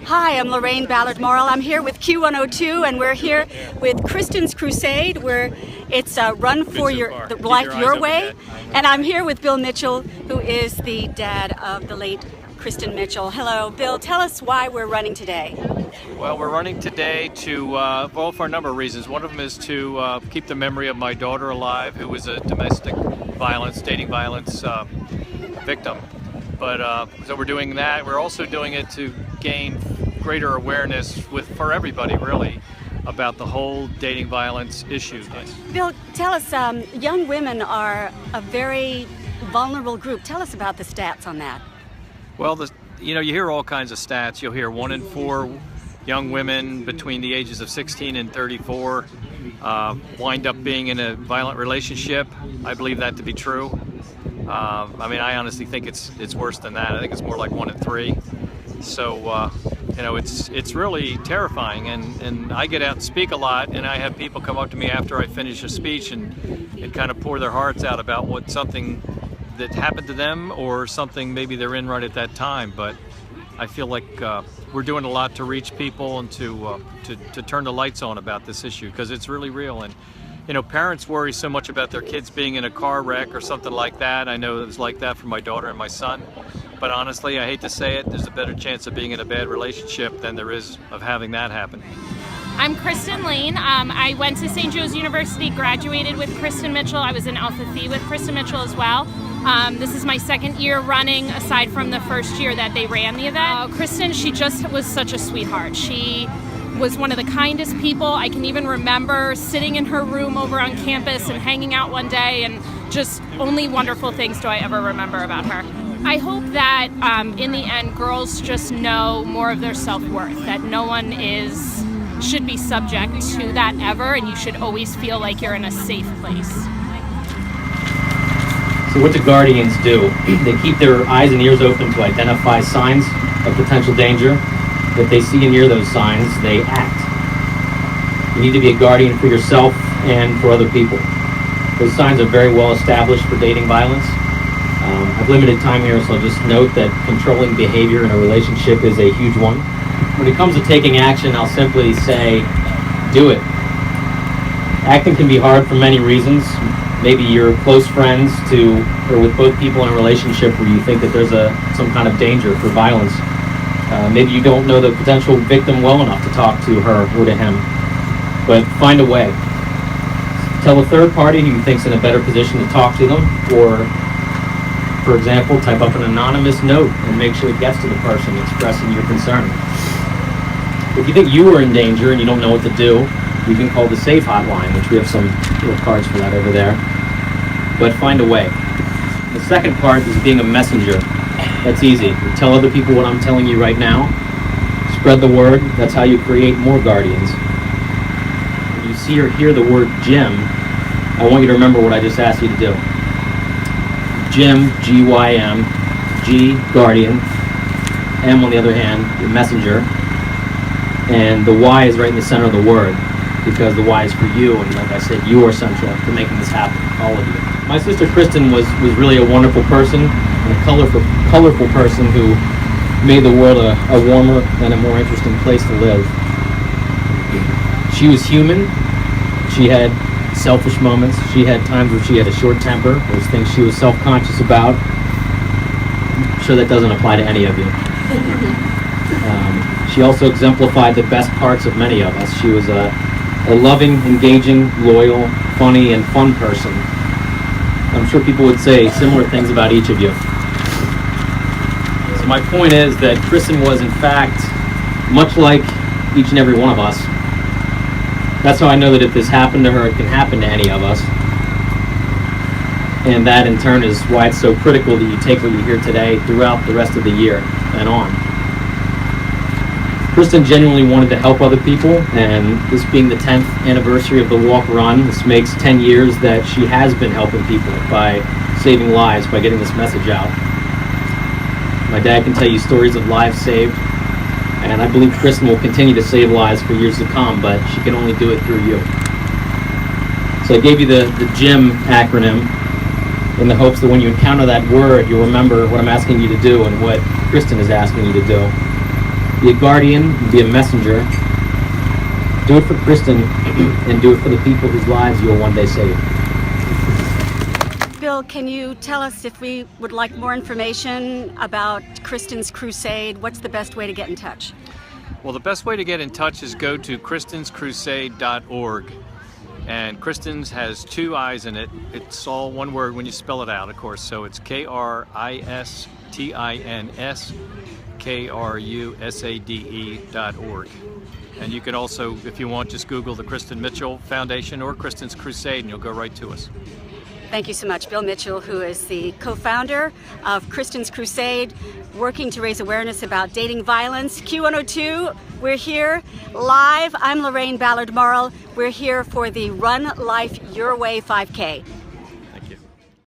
Hi, I'm Lorraine Ballard-Morrill. I'm here with Q102, and we're here with Kristins Crusade, where it's a run for the life your way. And I'm here with Bill Mitchell, who is the dad of the late Kristen Mitchell. Hello, Bill. Tell us why we're running today. Well, we're running today well, for a number of reasons. One of them is to keep the memory of my daughter alive, who was a domestic violence, dating violence victim. But so we're doing that. We're also doing it to gain greater awareness for everybody, really, about the whole dating violence issue. Bill, tell us, young women are a very vulnerable group. Tell us about the stats on that. Well, you hear all kinds of stats. You'll hear 1 in 4 young women between the ages of 16 and 34 wind up being in a violent relationship. I believe that to be true. I honestly think it's worse than that. I think it's more like 1 in 3. So, it's really terrifying. And I get out and speak a lot, and I have people come up to me after I finish a speech and kind of pour their hearts out about something that happened to them or something maybe they're in right at that time. But I feel like we're doing a lot to reach people and to turn the lights on about this issue, because it's really real. And parents worry so much about their kids being in a car wreck or something like that. I know it was like that for my daughter and my son. But honestly, I hate to say it, there's a better chance of being in a bad relationship than there is of having that happen. I'm Kristen Lane. I went to St. Joe's University, graduated with Kristen Mitchell. I was in Alpha Phi with Kristen Mitchell as well. This is my second year running, aside from the first year that they ran the event. Kristen, she just was such a sweetheart. She was one of the kindest people. I can even remember sitting in her room over on campus and hanging out one day, and just only wonderful things do I ever remember about her. I hope that in the end, girls just know more of their self-worth, that no one should be subject to that ever, and you should always feel like you're in a safe place. So what do guardians do? They keep their eyes and ears open to identify signs of potential danger. If they see and hear those signs, they act. You need to be a guardian for yourself and for other people. Those signs are very well established for dating violence. I've limited time here, so I'll just note that controlling behavior in a relationship is a huge one. When it comes to taking action, I'll simply say, do it. Acting can be hard for many reasons. Maybe you're close friends or with both people in a relationship where you think that there's some kind of danger for violence. Maybe you don't know the potential victim well enough to talk to her or to him, but find a way. Tell a third party who you think's in a better position to talk to them, or, for example, type up an anonymous note and make sure it gets to the person expressing your concern. If you think you are in danger and you don't know what to do, you can call the SAFE hotline, which we have some little cards for that over there. But find a way. The second part is being a messenger. That's easy. You tell other people what I'm telling you right now. Spread the word. That's how you create more guardians. When you see or hear the word gym, I want you to remember what I just asked you to do. Gym, G-Y-M, G, guardian, M on the other hand, your messenger, and the Y is right in the center of the word, because the Y is for you, and like I said, you are central to making this happen, all of you. My sister Kristen was really a wonderful person, and a colorful person who made the world a warmer and a more interesting place to live. She was human. She had selfish moments. She had times where she had a short temper. There's things she was self-conscious about. I'm sure that doesn't apply to any of you. She also exemplified the best parts of many of us. She was a loving, engaging, loyal, funny, and fun person. I'm sure people would say similar things about each of you. So my point is that Kristen was, in fact, much like each and every one of us. That's how I know that if this happened to her, it can happen to any of us. And that, in turn, is why it's so critical that you take what you hear today throughout the rest of the year and on. Kristen genuinely wanted to help other people, and this being the 10th anniversary of the Walk Run, this makes 10 years that she has been helping people by saving lives, by getting this message out. My dad can tell you stories of lives saved, and I believe Kristen will continue to save lives for years to come, but she can only do it through you. So I gave you the GYM acronym in the hopes that when you encounter that word, you'll remember what I'm asking you to do and what Kristen is asking you to do. Be a guardian, be a messenger. Do it for Kristen and do it for the people whose lives you'll one day save. Bill, can you tell us if we would like more information about Kristins Crusade? What's the best way to get in touch? Well, the best way to get in touch is go to kristinscrusade.org. And Kristins has 2 I's in it. It's all one word when you spell it out, of course. So it's KRISTINSKRUSADE.org. And you can also, if you want, just Google the Kristen Mitchell Foundation or Kristins Crusade and you'll go right to us. Thank you so much. Bill Mitchell, who is the co-founder of Kristins Crusade, working to raise awareness about dating violence. Q102, we're here live. I'm Lorraine Ballard-Morrill. We're here for the Run Life Your Way 5K.